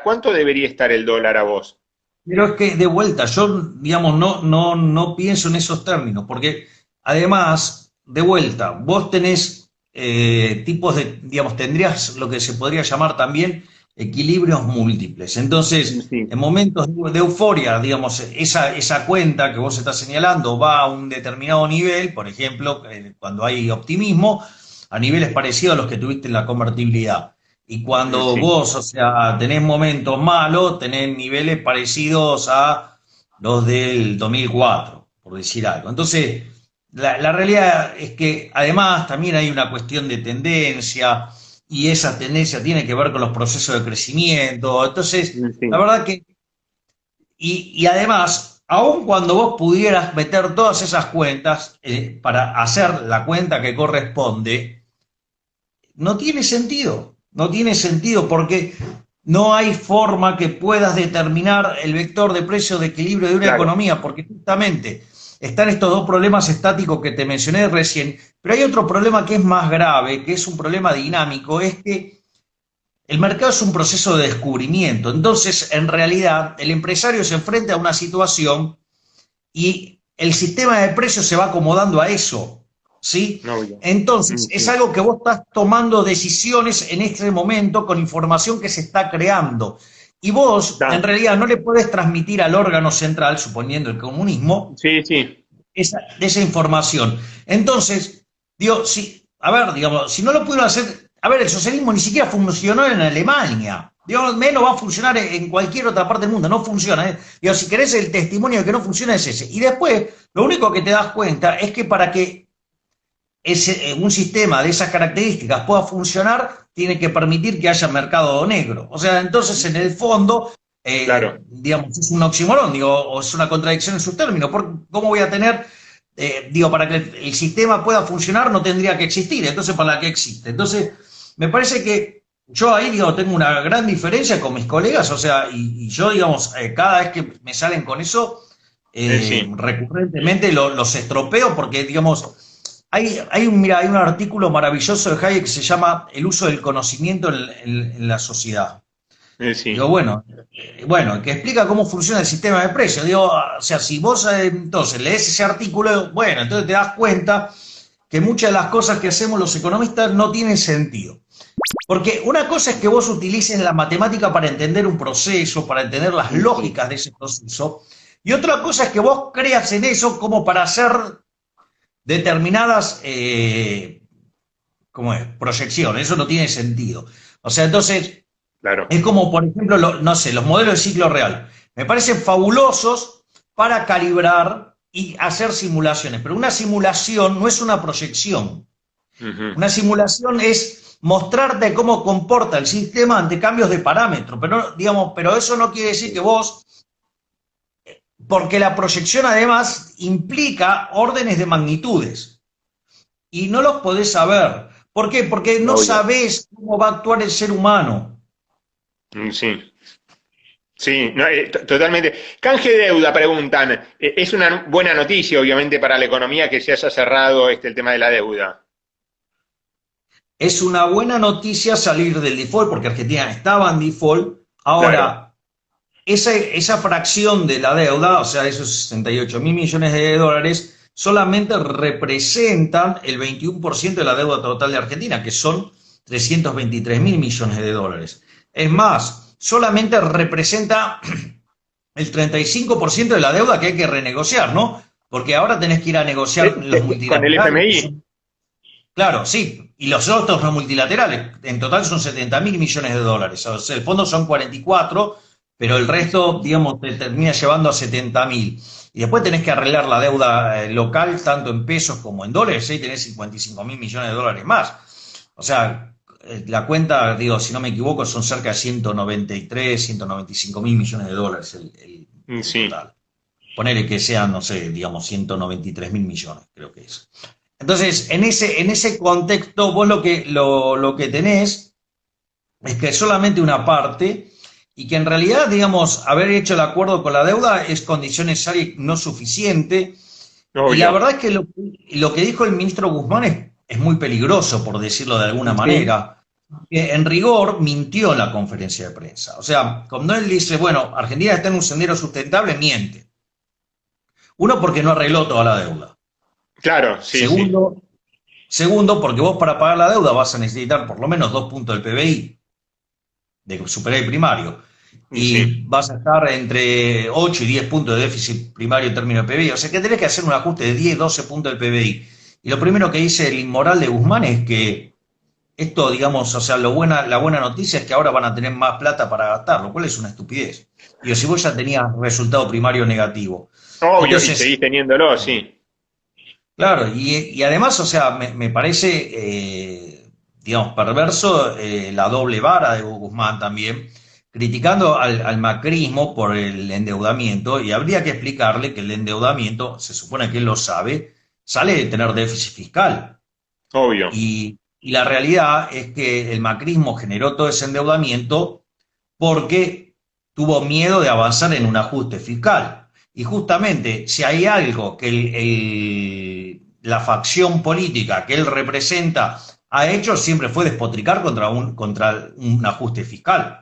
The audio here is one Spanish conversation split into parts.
cuánto debería estar el dólar a vos? Pero es que de vuelta, yo, digamos, no pienso en esos términos, porque además, de vuelta, vos tenés tipos de, digamos, tendrías lo que se podría llamar también equilibrios múltiples. Entonces, Sí, en momentos de euforia, digamos, esa cuenta que vos estás señalando va a un determinado nivel, por ejemplo, cuando hay optimismo, a niveles parecidos a los que tuviste en la convertibilidad. Y cuando sí, vos, o sea, tenés momentos malos, tenés niveles parecidos a los del 2004, por decir algo. Entonces, la realidad es que además también hay una cuestión de tendencia y esa tendencia tiene que ver con los procesos de crecimiento. Entonces, la sí, verdad que, y además, aun cuando vos pudieras meter todas esas cuentas para hacer la cuenta que corresponde, no tiene sentido, no tiene sentido porque no hay forma que puedas determinar el vector de precio de equilibrio de una claro, economía, porque justamente están estos dos problemas estáticos que te mencioné recién, pero hay otro problema que es más grave, que es un problema dinámico, es que el mercado es un proceso de descubrimiento, entonces en realidad el empresario se enfrenta a una situación y el sistema de precios se va acomodando a eso, ¿sí? no, obvio. Entonces, es Sí, algo que vos estás tomando decisiones en este momento con información que se está creando. Y vos, en está. realidad, no le podés transmitir al órgano central, suponiendo el comunismo, Sí, sí, esa información. Entonces, digo, si, a ver, digamos, si no lo pudieron hacer, a ver, el socialismo ni siquiera funcionó en Alemania. Digo, menos va a funcionar en cualquier otra parte del mundo, no funciona. Digo, si querés el testimonio de que no funciona es ese. Y después, lo único que te das cuenta es que para que un sistema de esas características pueda funcionar, tiene que permitir que haya mercado negro. O sea, entonces, en el fondo, claro. digamos, es un oxímoron, digo, o es una contradicción en sus términos. ¿Cómo voy a tener, digo, para que el sistema pueda funcionar no tendría que existir, entonces para qué existe? Entonces, me parece que yo ahí, digo, tengo una gran diferencia con mis colegas, o sea, y yo, digamos, cada vez que me salen con eso, Sí, recurrentemente los estropeo porque, digamos, mira, hay un artículo maravilloso de Hayek que se llama El uso del conocimiento en la sociedad. Digo, sí, bueno, que explica cómo funciona el sistema de precios. Digo, o sea, si vos entonces lees ese artículo, bueno, entonces te das cuenta que muchas de las cosas que hacemos los economistas no tienen sentido. Porque una cosa es que vos utilices la matemática para entender un proceso, para entender las sí, lógicas de ese proceso, y otra cosa es que vos creas en eso como para hacer determinadas ¿cómo es? Proyecciones. Eso no tiene sentido. O sea, entonces, claro. es como, por ejemplo, no sé, los modelos de ciclo real. Me parecen fabulosos para calibrar y hacer simulaciones, pero una simulación no es una proyección. Ujú. Una simulación es mostrarte cómo comporta el sistema ante cambios de parámetros, pero, digamos, pero eso no quiere decir que vos, porque la proyección además implica órdenes de magnitudes y no los podés saber. ¿Por qué? Porque no Obvio. sabés cómo va a actuar el ser humano. Sí. Sí, no, totalmente. Canje de deuda, preguntan. Es una buena noticia, obviamente, para la economía que se haya cerrado el tema de la deuda. Es una buena noticia salir del default, porque Argentina estaba en default. Claro. Ahora, esa fracción de la deuda, o sea, esos 68 mil millones de dólares, solamente representan el 21% de la deuda total de Argentina, que son 323 mil millones de dólares. Es más, solamente representa el 35% de la deuda que hay que renegociar, ¿no? Porque ahora tenés que ir a negociar los Con el multilaterales, que FMI. son. Claro, sí. Y los otros no multilaterales, en total son 70 mil millones de dólares. O sea, el fondo son 44, pero el resto, digamos, te termina llevando a 70 mil. Y después tenés que arreglar la deuda local, tanto en pesos como en dólares, y tenés 55 mil millones de dólares más. O sea, la cuenta, digo, si no me equivoco, son cerca de 193, 195 mil millones de dólares el Sí, total. Ponele que sean, no sé, digamos, 193 mil millones, creo que es. Entonces, en ese contexto, vos lo que tenés es que solamente una parte y que en realidad, digamos, haber hecho el acuerdo con la deuda es condición necesaria y no suficiente. Y la obvio. verdad es que lo que dijo el ministro Guzmán es muy peligroso, por decirlo de alguna Sí, manera, que en rigor mintió en la conferencia de prensa. O sea, cuando él dice, bueno, Argentina está en un sendero sustentable, miente. Uno, porque no arregló toda la deuda. Claro, sí, sí. Segundo, segundo, porque vos para pagar la deuda vas a necesitar por lo menos 2 puntos del PBI, de superávit primario, Sí, y vas a estar entre 8 y 10 puntos de déficit primario en términos de PBI. O sea que tenés que hacer un ajuste de 10, 12 puntos del PBI. Y lo primero que dice el inmoral de Guzmán es que esto, digamos, o sea, la buena noticia es que ahora van a tener más plata para gastar, lo cual es una estupidez. Digo, si vos ya tenías resultado primario negativo. obvio, y Entonces, seguís teniéndolo, sí. claro, y además, o sea, me parece, digamos, perverso la doble vara de Guzmán también, criticando al macrismo por el endeudamiento, y habría que explicarle que el endeudamiento, se supone que él lo sabe, sale de tener déficit fiscal. Obvio. Y la realidad es que el macrismo generó todo ese endeudamiento porque tuvo miedo de avanzar en un ajuste fiscal. Y justamente, si hay algo que la facción política que él representa ha hecho, siempre fue despotricar contra un ajuste fiscal.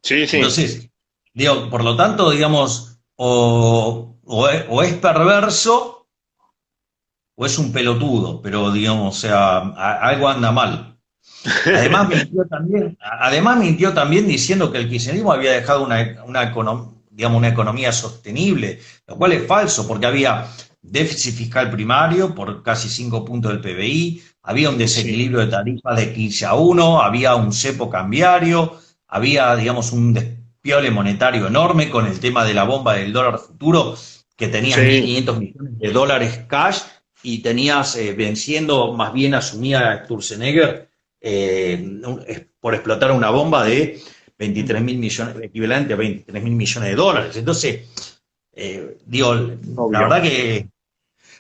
Sí, sí. Entonces, digo, por lo tanto, digamos, o es perverso o es un pelotudo, pero digamos, o sea, algo anda mal. Además mintió también diciendo que el kirchnerismo había dejado digamos, una economía sostenible, lo cual es falso, porque había déficit fiscal primario por casi 5 puntos del PBI, había un Sí, desequilibrio de tarifas de 15-1, había un cepo cambiario, había, digamos, un despiole monetario enorme con el tema de la bomba del dólar futuro, que tenías sí, 1.500 millones de dólares cash y tenías venciendo, más bien asumía Sturzenegger, por explotar una bomba de 23 mil millones, equivalente a 23 mil millones de dólares. Entonces, digo, la obvio. verdad que,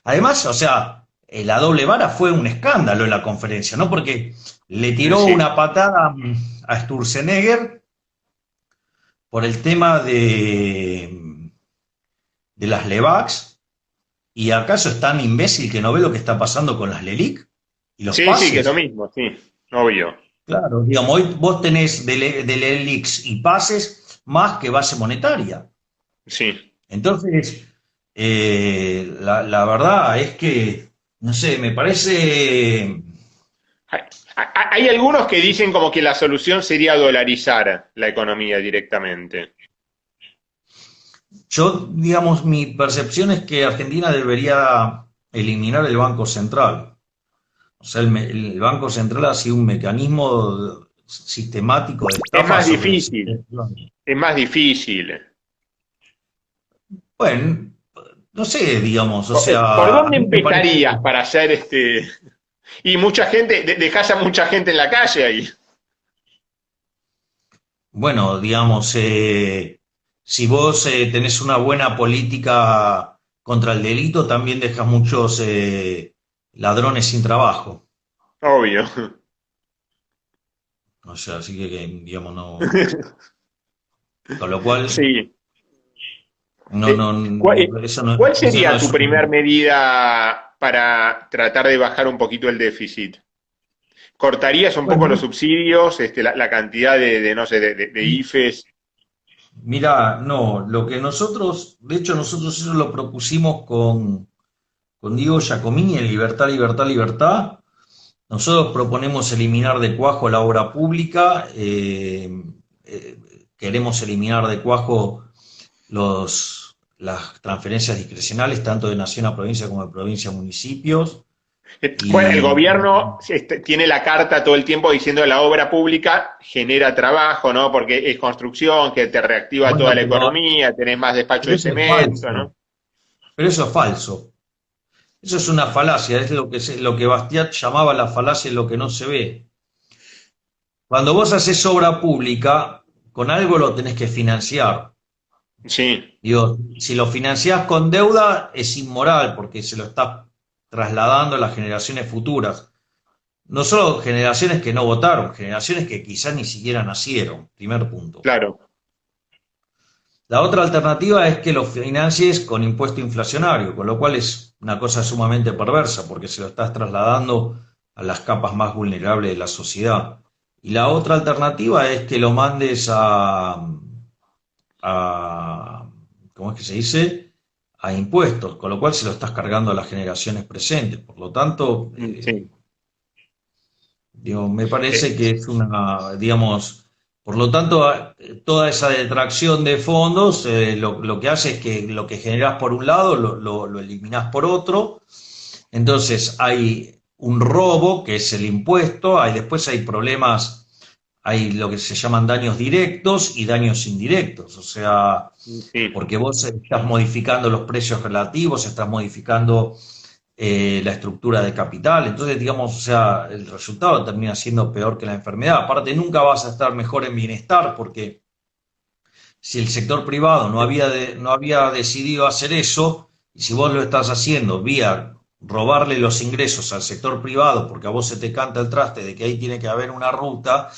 además, o sea, la doble vara fue un escándalo en la conferencia, ¿no? Porque le tiró Sí. una patada a Sturzenegger por el tema de las LEVAX, y acaso es tan imbécil que no ve lo que está pasando con las LELIC y los Sí, sí, que es lo pases. mismo, sí. Obvio. Claro, digamos, hoy vos tenés del ELIX y pases más que base monetaria. Sí. Entonces, la verdad es que, no sé, me parece, Hay, hay algunos que dicen como que la solución sería dolarizar la economía directamente. digamos, mi percepción es que Argentina debería eliminar el Banco Central. O sea, el Banco Central ha sido un mecanismo sistemático de Es estafa más sobre el difícil, sistema económico. es más difícil. Bueno, no sé, digamos, o ¿Por sea, a dónde mí me parece. empezarías para hacer este? Y mucha gente, dejás a mucha gente en la calle ahí. Bueno, digamos, si vos tenés una buena política contra el delito, también dejas muchos ladrones sin trabajo. Obvio. O sea, así digamos, no. Con lo cual, Sí. no, Eh, no, ¿Cuál, cuál eso no sería tu es primer un. medida para tratar de bajar un poquito el déficit? ¿Cortarías un poco los Bueno, subsidios, la cantidad no sé, de IFES? mira, no, lo que nosotros, de hecho, nosotros eso lo propusimos con Diego Giacomini en Libertad, Libertad, Libertad. Nosotros proponemos eliminar de cuajo la obra pública, eh, queremos eliminar de cuajo las transferencias discrecionales, tanto de nación a provincia como de provincia a municipios. Bueno, el Y gobierno tiene la carta todo el tiempo diciendo que la obra pública genera trabajo, ¿no? Porque es construcción, que te reactiva toda bueno, la economía, tenés más despacho pero de eso es cemento, falso. ¿no? Pero eso es falso. Eso es una falacia, es lo que Bastiat llamaba la falacia de lo que no se ve. Cuando vos haces obra pública, con algo lo tenés que financiar. Sí, Digo, si lo financiás con deuda es inmoral porque se lo estás trasladando a las generaciones futuras. No solo generaciones que no votaron, generaciones que quizás ni siquiera nacieron, primer punto. claro. La otra alternativa es que lo financies con impuesto inflacionario, con lo cual es una cosa sumamente perversa porque se lo estás trasladando a las capas más vulnerables de la sociedad. Y la otra alternativa es que lo mandes a ¿cómo es que se dice? A impuestos, con lo cual se lo estás cargando a las generaciones presentes. Por lo tanto, Sí. digo, me parece Eh, que es una, digamos, por lo tanto, toda esa detracción de fondos lo que hace es que lo que generas por un lado lo eliminás por otro. Entonces hay un robo, que es el impuesto, después hay problemas, hay lo que se llaman daños directos y daños indirectos, o sea, sí. porque vos estás modificando los precios relativos, estás modificando la estructura de capital, entonces digamos, o sea, el resultado termina siendo peor que la enfermedad. Aparte, nunca vas a estar mejor en bienestar porque si el sector privado no había decidido hacer eso, y si vos lo estás haciendo vía robarle los ingresos al sector privado porque a vos se te canta el traste de que ahí tiene que haber una ruta,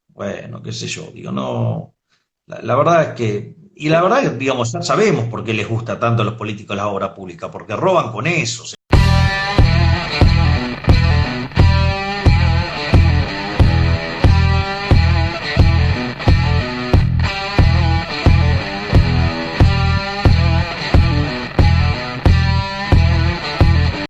bueno, qué sé yo, digo, no, la verdad es que, y la verdad es que, digamos, ya sabemos por qué les gusta tanto a los políticos la obra pública, porque roban con eso.